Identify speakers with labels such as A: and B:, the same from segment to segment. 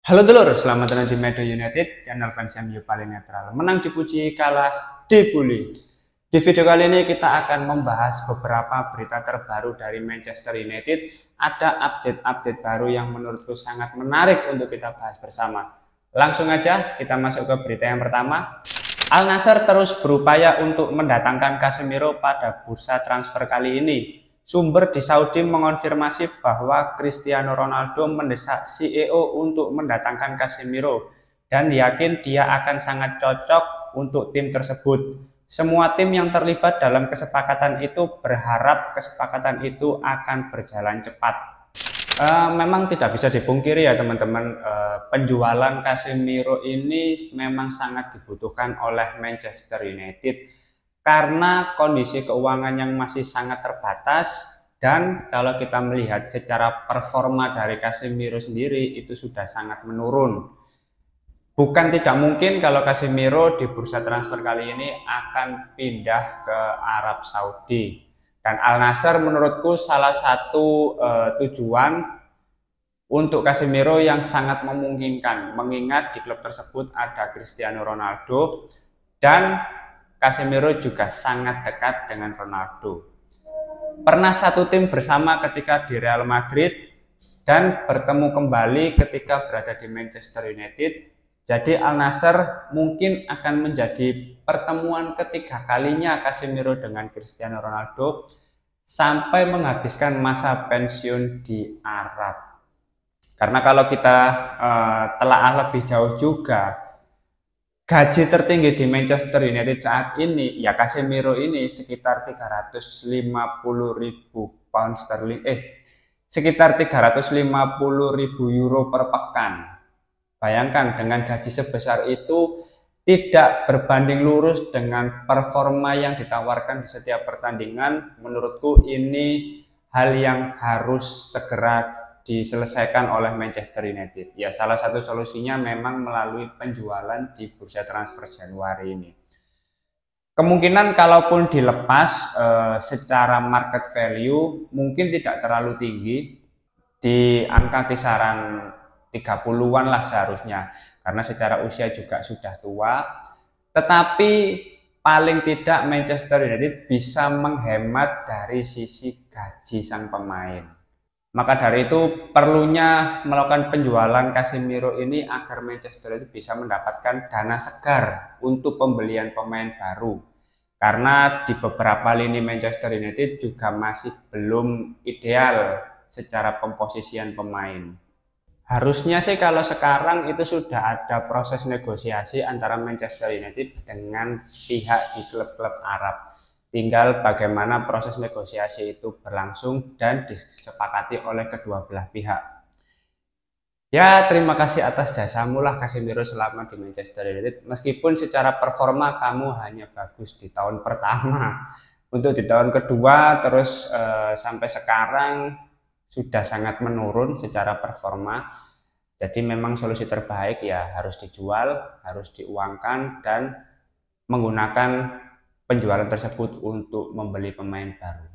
A: Halo dulur, selamat datang di Medo United, channel fans MU paling netral. Menang dipuji, kalah dibully. Di video kali ini kita akan membahas beberapa berita terbaru dari Manchester United. Ada update-update baru yang menurutku sangat menarik untuk kita bahas bersama. Langsung aja kita masuk ke berita yang pertama. Al Nassr terus berupaya untuk mendatangkan Casemiro pada bursa transfer kali ini. Sumber di Saudi mengonfirmasi bahwa Cristiano Ronaldo mendesak CEO untuk mendatangkan Casemiro dan yakin dia akan sangat cocok untuk tim tersebut. Semua tim yang terlibat dalam kesepakatan itu berharap kesepakatan itu akan berjalan cepat. Memang tidak bisa dipungkiri ya teman-teman, penjualan Casemiro ini memang sangat dibutuhkan oleh Manchester United karena kondisi keuangan yang masih sangat terbatas, dan kalau kita melihat secara performa dari Casemiro sendiri itu sudah sangat menurun. Bukan tidak mungkin kalau Casemiro di bursa transfer kali ini akan pindah ke Arab Saudi. Dan Al Nassr menurutku salah satu tujuan untuk Casemiro yang sangat memungkinkan, mengingat di klub tersebut ada Cristiano Ronaldo dan Casemiro juga sangat dekat dengan Ronaldo. Pernah satu tim bersama ketika di Real Madrid dan bertemu kembali ketika berada di Manchester United. Jadi Al Nassr mungkin akan menjadi pertemuan ketiga kalinya Casemiro dengan Cristiano Ronaldo sampai menghabiskan masa pensiun di Arab. Karena kalau kita telaah lebih jauh juga, gaji tertinggi di Manchester United saat ini, ya Casemiro ini sekitar 350.000 pound sterling, sekitar 350.000 euro per pekan. Bayangkan dengan gaji sebesar itu tidak berbanding lurus dengan performa yang ditawarkan di setiap pertandingan. Menurutku ini hal yang harus segera diselesaikan oleh Manchester United. Ya, salah satu solusinya memang melalui penjualan di bursa transfer Januari ini. Kemungkinan kalaupun dilepas secara market value mungkin tidak terlalu tinggi, di angka kisaran 30-an lah seharusnya, karena secara usia juga sudah tua. Tetapi paling tidak Manchester United bisa menghemat dari sisi gaji sang pemain. Maka dari itu perlunya melakukan penjualan Casemiro ini agar Manchester United bisa mendapatkan dana segar untuk pembelian pemain baru. Karena di beberapa lini Manchester United juga masih belum ideal secara pemposisian pemain. Harusnya sih kalau sekarang itu sudah ada proses negosiasi antara Manchester United dengan pihak di klub-klub Arab. Tinggal bagaimana proses negosiasi itu berlangsung dan disepakati oleh kedua belah pihak. Ya, terima kasih atas jasamu lah Casemiro selama di Manchester United. Meskipun secara performa kamu hanya bagus di tahun pertama, untuk di tahun kedua terus sampai sekarang sudah sangat menurun secara performa. Jadi memang solusi terbaik ya harus dijual, harus diuangkan dan menggunakan penjualan tersebut untuk membeli pemain baru.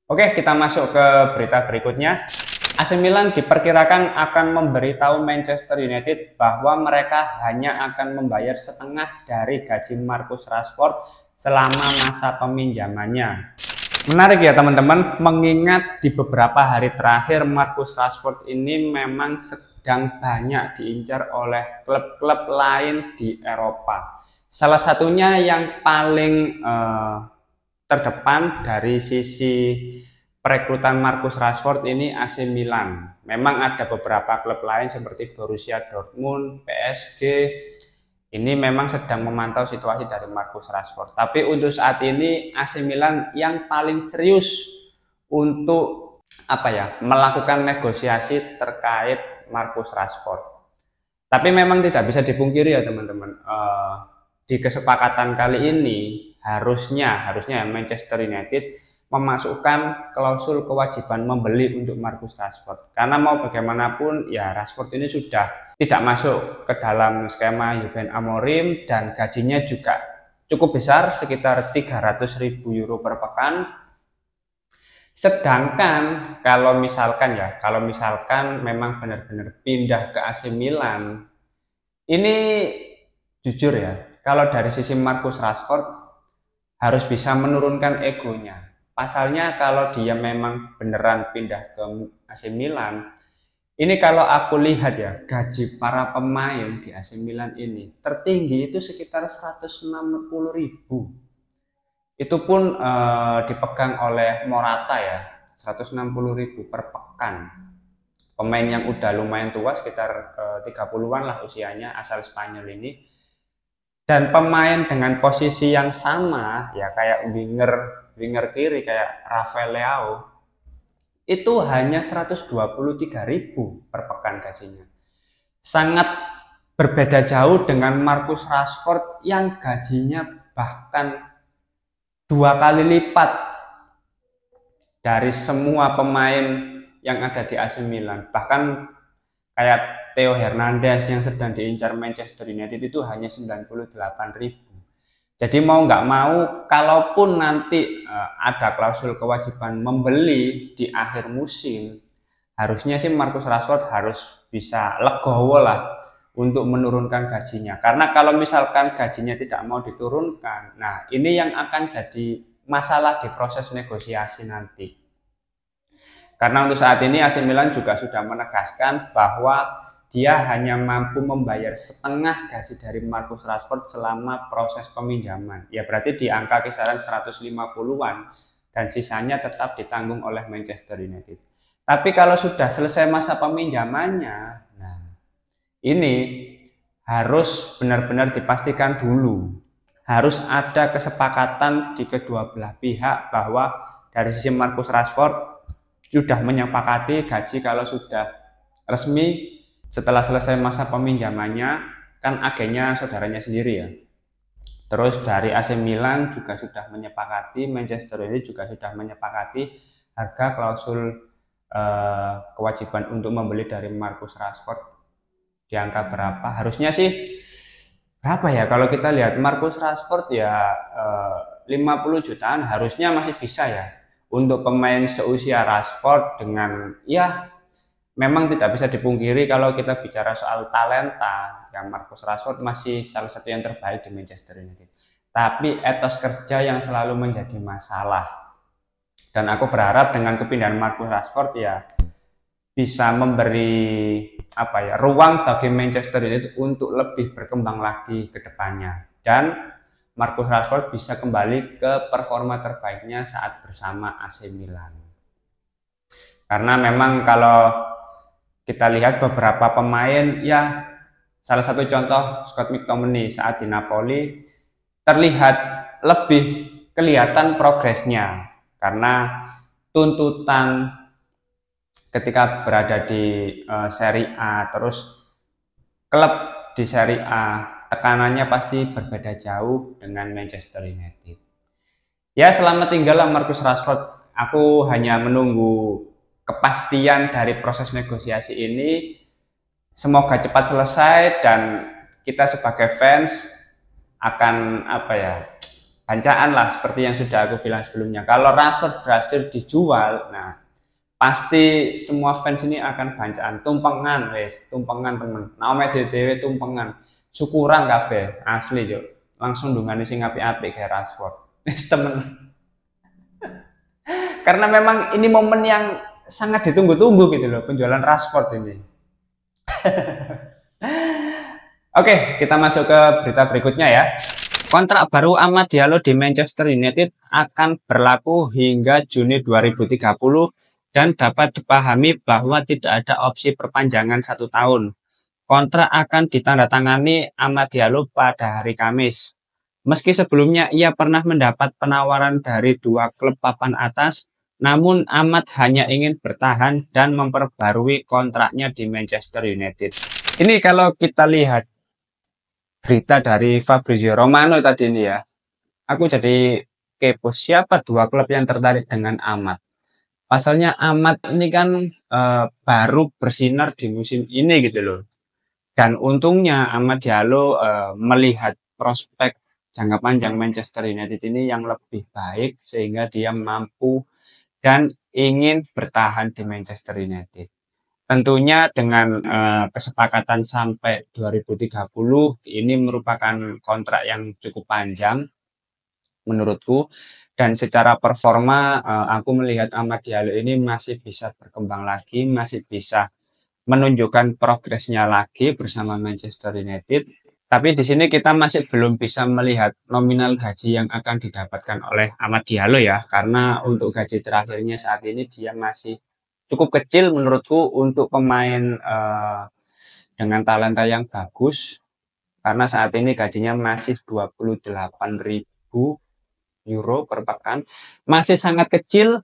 A: Oke, kita masuk ke berita berikutnya. AC Milan diperkirakan akan memberitahu Manchester United bahwa mereka hanya akan membayar setengah dari gaji Marcus Rashford selama masa peminjamannya. Menarik ya teman-teman, mengingat di beberapa hari terakhir Marcus Rashford ini memang sedang banyak diincar oleh klub-klub lain di Eropa. Salah satunya yang paling terdepan dari sisi perekrutan Marcus Rashford ini AC Milan. Memang ada beberapa klub lain seperti Borussia Dortmund, PSG. Ini memang sedang memantau situasi dari Marcus Rashford. Tapi untuk saat ini AC Milan yang paling serius untuk melakukan negosiasi terkait Marcus Rashford. Tapi memang tidak bisa dipungkiri ya teman-teman. Di kesepakatan kali ini harusnya Manchester United memasukkan klausul kewajiban membeli untuk Marcus Rashford. Karena mau bagaimanapun ya Rashford ini sudah tidak masuk ke dalam skema Ruben Amorim dan gajinya juga cukup besar sekitar 300.000 euro per pekan. Sedangkan kalau misalkan memang benar-benar pindah ke AC Milan, ini jujur ya, kalau dari sisi Marcus Rashford harus bisa menurunkan egonya. Pasalnya kalau dia memang beneran pindah ke AC Milan, ini kalau aku lihat ya, gaji para pemain di AC Milan ini tertinggi itu sekitar 160.000. Itu pun dipegang oleh Morata ya, 160.000 per pekan. Pemain yang udah lumayan tua, sekitar 30-an lah usianya, asal Spanyol ini. Dan pemain dengan posisi yang sama, ya kayak winger kiri kayak Rafael Leao, itu hanya 123.000 per pekan gajinya. Sangat berbeda jauh dengan Marcus Rashford yang gajinya bahkan 2 kali lipat dari semua pemain yang ada di AC Milan. Bahkan kayak Theo Hernandez yang sedang diincar Manchester United itu hanya 98.000. Jadi mau nggak mau, kalaupun nanti ada klausul kewajiban membeli di akhir musim, harusnya sih Marcus Rashford harus bisa legowo lah untuk menurunkan gajinya. Karena kalau misalkan gajinya tidak mau diturunkan, nah ini yang akan jadi masalah di proses negosiasi nanti. Karena untuk saat ini AC Milan juga sudah menegaskan bahwa dia hanya mampu membayar setengah gaji dari Marcus Rashford selama proses peminjaman. Ya berarti di angka kisaran 150-an dan sisanya tetap ditanggung oleh Manchester United. Tapi kalau sudah selesai masa peminjamannya, nah ini harus benar-benar dipastikan dulu. Harus ada kesepakatan di kedua belah pihak bahwa dari sisi Marcus Rashford sudah menyepakati gaji kalau sudah resmi setelah selesai masa peminjamannya, kan agennya saudaranya sendiri ya. Terus dari AC Milan juga sudah menyepakati, Manchester United juga sudah menyepakati harga klausul kewajiban untuk membeli dari Marcus Rashford di angka berapa. Harusnya sih berapa ya, kalau kita lihat Marcus Rashford ya 50 jutaan harusnya masih bisa ya untuk pemain seusia Rashford. Dengan ya memang tidak bisa dipungkiri kalau kita bicara soal talenta, yang Marcus Rashford masih salah satu yang terbaik di Manchester United. Tapi etos kerja yang selalu menjadi masalah. Dan aku berharap dengan kepindahan Marcus Rashford ya bisa memberi ruang bagi Manchester United untuk lebih berkembang lagi ke depannya. Dan Marcus Rashford bisa kembali ke performa terbaiknya saat bersama AC Milan. Karena memang kalau kita lihat beberapa pemain ya, salah satu contoh Scott McTominay saat di Napoli terlihat lebih kelihatan progresnya karena tuntutan ketika berada di Serie A, terus klub di Serie A tekanannya pasti berbeda jauh dengan Manchester United. Ya selamat tinggal Marcus Rashford, aku hanya menunggu kepastian dari proses negosiasi ini. Semoga cepat selesai dan kita sebagai fans akan bancaan lah seperti yang sudah aku bilang sebelumnya. Kalau Rashford berhasil dijual, nah pasti semua fans ini akan bancaan, tumpengan temen. Namanya dewe tumpengan. Syukuran kabeh asli yo. Langsung dungane sing apik-apik kayak Rashford. Wis temen. Karena memang ini momen yang sangat ditunggu-tunggu gitu loh, penjualan Rashford ini. Oke, kita masuk ke berita berikutnya ya. Kontrak baru Amad Diallo di Manchester United akan berlaku hingga Juni 2030 dan dapat dipahami bahwa tidak ada opsi perpanjangan 1 tahun. Kontrak akan ditandatangani Amad Diallo pada hari Kamis. Meski sebelumnya ia pernah mendapat penawaran dari 2 klub papan atas, namun Amad hanya ingin bertahan dan memperbarui kontraknya di Manchester United. Ini kalau kita lihat berita dari Fabrizio Romano tadi ini ya, aku jadi kepo siapa 2 klub yang tertarik dengan Amad. Pasalnya Amad ini kan baru bersinar di musim ini gitu loh. Dan untungnya Amad Diallo melihat prospek jangka panjang Manchester United ini yang lebih baik sehingga dia mampu dan ingin bertahan di Manchester United. Tentunya dengan kesepakatan sampai 2030 ini merupakan kontrak yang cukup panjang menurutku, dan secara performa aku melihat Amad Diallo ini masih bisa berkembang lagi, masih bisa menunjukkan progresnya lagi bersama Manchester United. Tapi di sini kita masih belum bisa melihat nominal gaji yang akan didapatkan oleh Amad Diallo ya, karena untuk gaji terakhirnya saat ini dia masih cukup kecil menurutku untuk pemain dengan talenta yang bagus, karena saat ini gajinya masih 28.000 euro per pekan, masih sangat kecil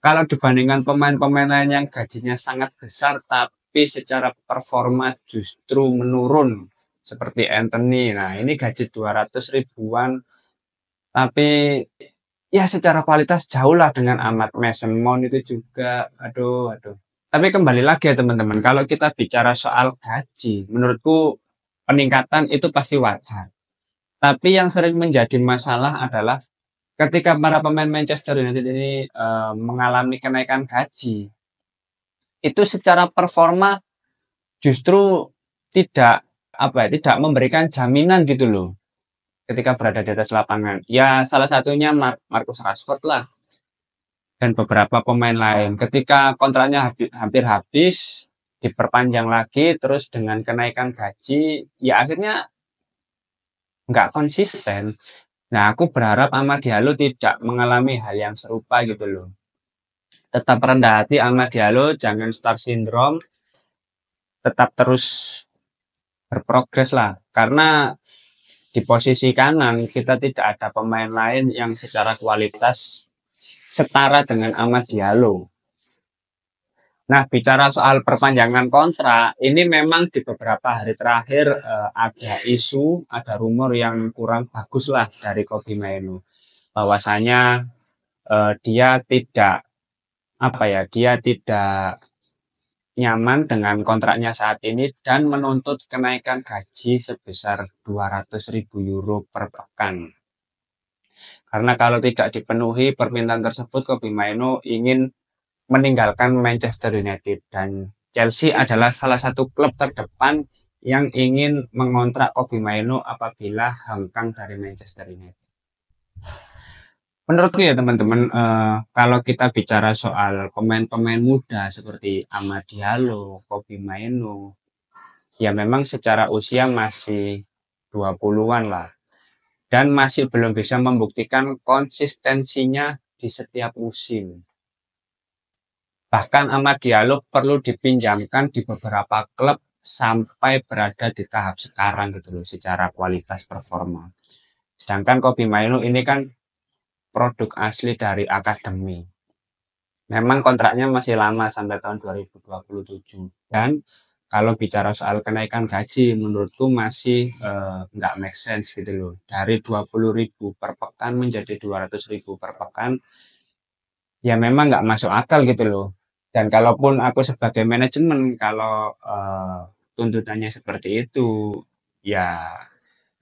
A: kalau dibandingkan pemain-pemain lain yang gajinya sangat besar tapi secara performa justru menurun seperti Anthony. Nah, ini gaji 200 ribuan tapi ya secara kualitas jauh lah dengan Ahmad Mason Mount itu juga. Aduh. Tapi kembali lagi ya teman-teman, kalau kita bicara soal gaji, menurutku peningkatan itu pasti wajar. Tapi yang sering menjadi masalah adalah ketika para pemain Manchester United ini mengalami kenaikan gaji, itu secara performa justru tidak tidak memberikan jaminan gitu loh ketika berada di atas lapangan. Ya salah satunya Marcus Rashford lah dan beberapa pemain lain. Ketika kontraknya hampir habis, diperpanjang lagi terus dengan kenaikan gaji, ya akhirnya nggak konsisten. Nah, aku berharap Amad Diallo tidak mengalami hal yang serupa gitu loh. Tetap rendah hati Amad Diallo, jangan star syndrome, tetap terus berprogres lah. Karena di posisi kanan kita tidak ada pemain lain yang secara kualitas setara dengan Amad Diallo. Nah, bicara soal perpanjangan kontrak, ini memang di beberapa hari terakhir ada isu, ada rumor yang kurang bagus lah dari Kobbie Mainoo. Bahwasanya dia tidak dia tidak nyaman dengan kontraknya saat ini dan menuntut kenaikan gaji sebesar 200.000 euro per pekan. Karena kalau tidak dipenuhi permintaan tersebut, Kobbie Mainoo ingin meninggalkan Manchester United dan Chelsea adalah salah satu klub terdepan yang ingin mengontrak Kobbie Mainoo apabila hengkang dari Manchester United. Menurutku ya teman-teman, kalau kita bicara soal pemain-pemain muda seperti Amad Diallo, Kobbie Mainoo, ya memang secara usia masih 20-an lah. Dan masih belum bisa membuktikan konsistensinya di setiap musim. Bahkan Amad Diallo perlu dipinjamkan di beberapa klub sampai berada di tahap sekarang gitu loh, secara kualitas performa. Sedangkan Kobbie Mainoo ini kan produk asli dari akademi. Memang kontraknya masih lama sampai tahun 2027. Dan kalau bicara soal kenaikan gaji, menurutku masih nggak make sense gitu loh. Dari 20.000 per pekan menjadi 200.000 per pekan, ya memang nggak masuk akal gitu loh. Dan kalaupun aku sebagai manajemen, kalau tuntutannya seperti itu, ya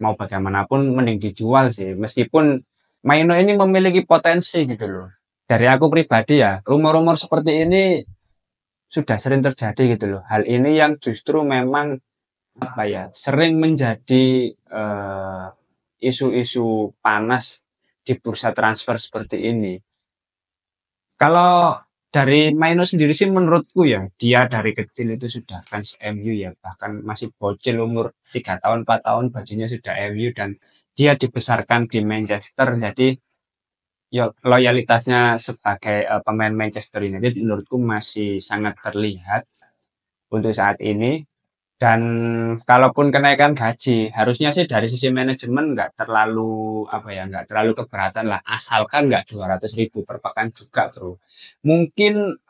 A: mau bagaimanapun mending dijual sih. Meskipun Mainoo ini memiliki potensi gitu loh. Dari aku pribadi ya, rumor-rumor seperti ini sudah sering terjadi gitu loh. Hal ini yang justru memang sering menjadi isu-isu panas di bursa transfer seperti ini. Kalau dari Mainoo sendiri sih menurutku ya, dia dari kecil itu sudah fans MU ya, bahkan masih bocil umur 3 tahun 4 tahun bajunya sudah MU dan dia dibesarkan di Manchester, jadi loyalitasnya sebagai pemain Manchester United menurutku masih sangat terlihat untuk saat ini. Dan kalaupun kenaikan gaji, harusnya sih dari sisi manajemen nggak terlalu nggak terlalu keberatan lah, asalkan nggak 200.000 per pekan juga bro. Mungkin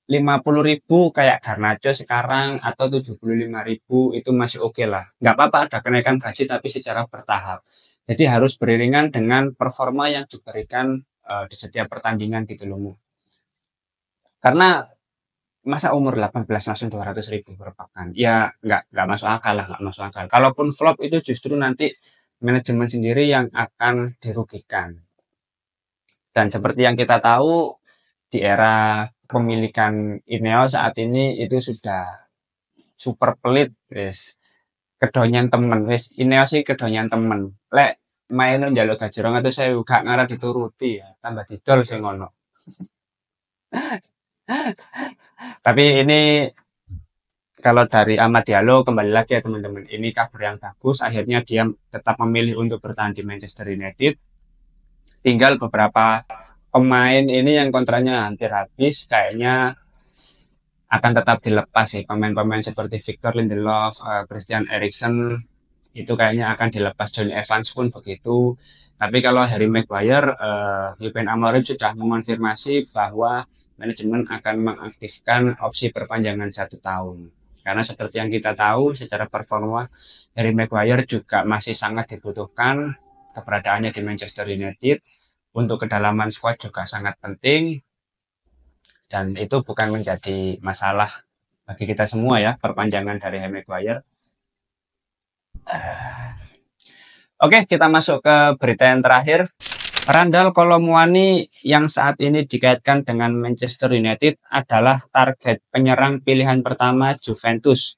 A: 50.000 kayak Garnacho sekarang atau 75.000 itu masih oke lah. Nggak apa-apa ada kenaikan gaji tapi secara bertahap. Jadi harus beriringan dengan performa yang diberikan di setiap pertandingan gitu loh. Karena masa umur 18 langsung 200.000 per pekan, ya nggak masuk akal lah, nggak masuk akal. Kalaupun flop itu justru nanti manajemen sendiri yang akan dirugikan. Dan seperti yang kita tahu, di era pemilikan Ineos saat ini itu sudah super pelit wis. Kedonyan temen wis Ineos sih kedonyan temen. Lek main njaluk gaji 200.000 gak ngarep dituruti ya, tambah didol sing ngono. Tapi ini kalau dari Amad Diallo kembali lagi ya teman-teman, ini kabar yang bagus. Akhirnya dia tetap memilih untuk bertahan di Manchester United. Tinggal beberapa pemain ini yang kontraknya hampir habis, kayaknya akan tetap dilepas sih. Pemain-pemain seperti Victor Lindelof, Christian Eriksen itu kayaknya akan dilepas. Johnny Evans pun begitu. Tapi kalau Harry Maguire, Ruben Amorim sudah mengonfirmasi bahwa manajemen akan mengaktifkan opsi perpanjangan 1 tahun. Karena seperti yang kita tahu, secara performa Harry Maguire juga masih sangat dibutuhkan keberadaannya di Manchester United. Untuk kedalaman squad juga sangat penting. Dan itu bukan menjadi masalah bagi kita semua ya, perpanjangan dari Harry Maguire. Oke, kita masuk ke berita yang terakhir. Randal Kolo Muani yang saat ini dikaitkan dengan Manchester United adalah target penyerang pilihan pertama Juventus.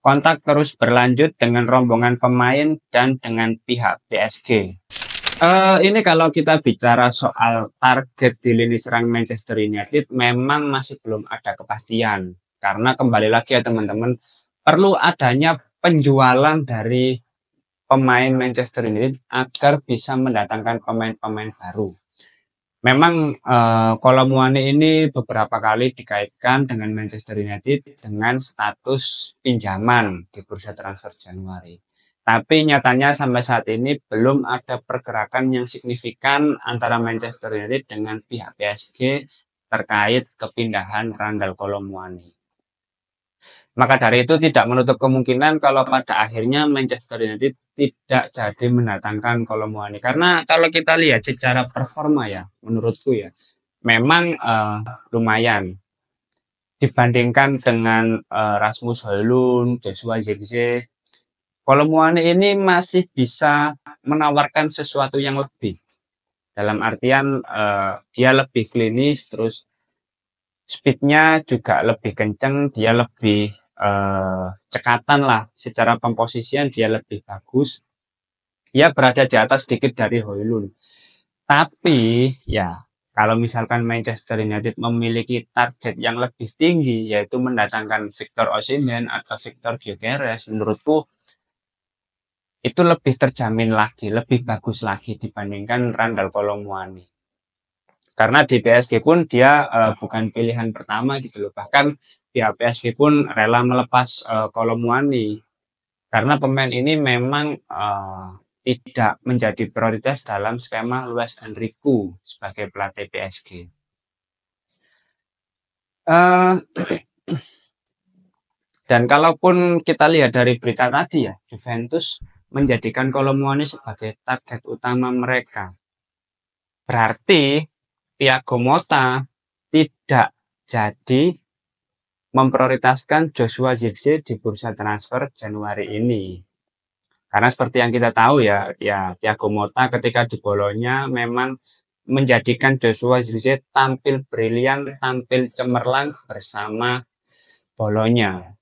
A: Kontak terus berlanjut dengan rombongan pemain dan dengan pihak PSG. Ini kalau kita bicara soal target di lini serang Manchester United memang masih belum ada kepastian. Karena kembali lagi ya teman-teman, perlu adanya penjualan dari pemain Manchester United agar bisa mendatangkan pemain-pemain baru. Memang Kolo Muani ini beberapa kali dikaitkan dengan Manchester United dengan status pinjaman di bursa transfer Januari. Tapi nyatanya sampai saat ini belum ada pergerakan yang signifikan antara Manchester United dengan pihak PSG terkait kepindahan Randal Kolo Muani. Maka dari itu tidak menutup kemungkinan kalau pada akhirnya Manchester United tidak jadi mendatangkan Kolo Muani. Karena kalau kita lihat secara performa ya, menurutku ya, memang lumayan. Dibandingkan dengan Rasmus Højlund, Joshua Zirkzee, Kolo Muani ini masih bisa menawarkan sesuatu yang lebih. Dalam artian dia lebih klinis, terus speednya juga lebih kenceng, dia lebih cekatan lah, secara komposisian dia lebih bagus, dia berada di atas sedikit dari Højlund. Tapi ya kalau misalkan Manchester United memiliki target yang lebih tinggi, yaitu mendatangkan Victor Osimhen atau Victor Gyökeres, menurutku itu lebih terjamin lagi, lebih bagus lagi dibandingkan Randal Kolo Muani. Karena di PSG pun dia bukan pilihan pertama gitu loh, bahkan pihak PSG pun rela melepas Kolo Muani karena pemain ini memang tidak menjadi prioritas dalam skema Luis Enrique sebagai pelatih PSG. Dan kalaupun kita lihat dari berita tadi ya, Juventus menjadikan Kolo Muani sebagai target utama mereka. Berarti Thiago Motta tidak jadi memprioritaskan Joshua Zirkzee di bursa transfer Januari ini. Karena seperti yang kita tahu ya Thiago Motta ketika di Bolonya memang menjadikan Joshua Zirkzee tampil brilian, tampil cemerlang bersama Bolonya.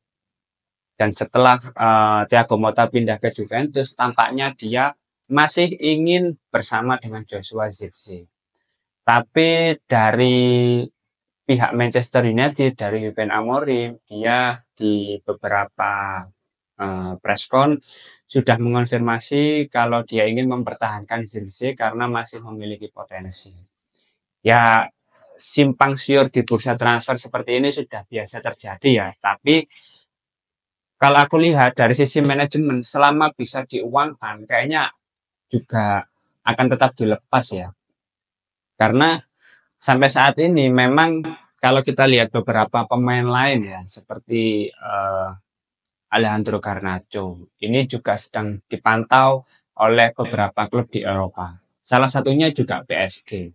A: Dan setelah Thiago Motta pindah ke Juventus, tampaknya dia masih ingin bersama dengan Joshua Zirkzee. Tapi dari pihak Manchester United, dari Ruben Amorim, dia di beberapa preskon sudah mengonfirmasi kalau dia ingin mempertahankan Zirkzee karena masih memiliki potensi. Ya simpang siur di bursa transfer seperti ini sudah biasa terjadi ya, tapi kalau aku lihat dari sisi manajemen selama bisa diuangkan kayaknya juga akan tetap dilepas ya. Karena sampai saat ini memang kalau kita lihat beberapa pemain lain ya seperti Alejandro Garnacho ini juga sedang dipantau oleh beberapa klub di Eropa. Salah satunya juga PSG.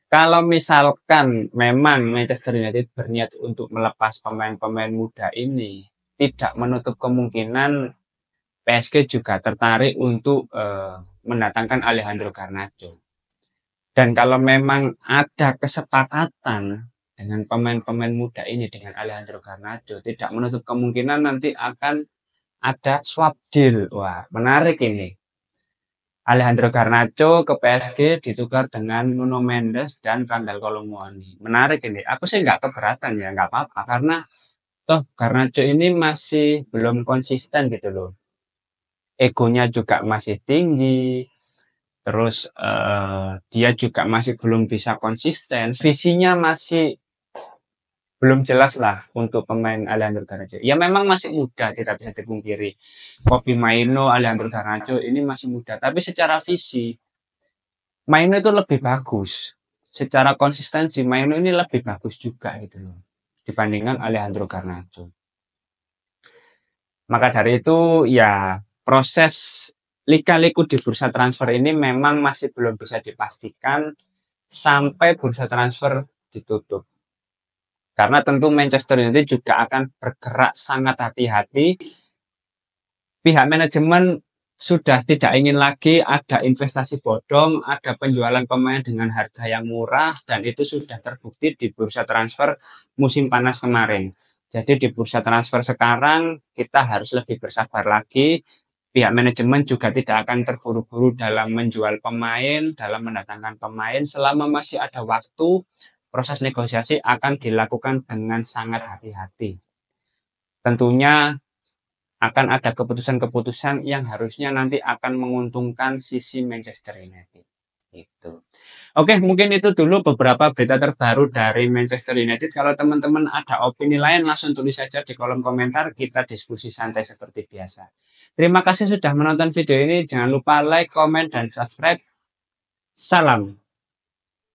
A: Kalau misalkan memang Manchester United berniat untuk melepas pemain-pemain muda ini, tidak menutup kemungkinan PSG juga tertarik untuk mendatangkan Alejandro Garnacho. Dan kalau memang ada kesepakatan dengan pemain-pemain muda ini, dengan Alejandro Garnacho, tidak menutup kemungkinan nanti akan ada swap deal. Wah, menarik ini. Alejandro Garnacho ke PSG ditukar dengan Nuno Mendes dan Randal Colomwani. Menarik ini. Aku sih nggak keberatan ya, nggak apa-apa. Karena toh Garnacho ini masih belum konsisten gitu loh. Egonya juga masih tinggi. Terus dia juga masih belum bisa konsisten. Visinya masih belum jelas lah untuk pemain Alejandro Garnacho. Ya memang masih muda, tidak bisa dipungkiri. Kopi Maino, Alejandro Garnacho ini masih muda. Tapi secara visi, Maino itu lebih bagus. Secara konsistensi, Maino ini lebih bagus juga gitu loh. Dibandingkan Alejandro Garnacho. Maka dari itu, ya proses lika-liku di bursa transfer ini memang masih belum bisa dipastikan sampai bursa transfer ditutup. Karena tentu Manchester United juga akan bergerak sangat hati-hati. Pihak manajemen sudah tidak ingin lagi ada investasi bodong, ada penjualan pemain dengan harga yang murah, dan itu sudah terbukti di bursa transfer musim panas kemarin. Jadi di bursa transfer sekarang kita harus lebih bersabar lagi. Pihak manajemen juga tidak akan terburu-buru dalam menjual pemain, dalam mendatangkan pemain. Selama masih ada waktu, proses negosiasi akan dilakukan dengan sangat hati-hati. Tentunya akan ada keputusan-keputusan yang harusnya nanti akan menguntungkan sisi Manchester United. Itu. Oke, mungkin itu dulu beberapa berita terbaru dari Manchester United. Kalau teman-teman ada opini lain, langsung tulis saja di kolom komentar. Kita diskusi santai seperti biasa. Terima kasih sudah menonton video ini. Jangan lupa like, komen, dan subscribe. Salam.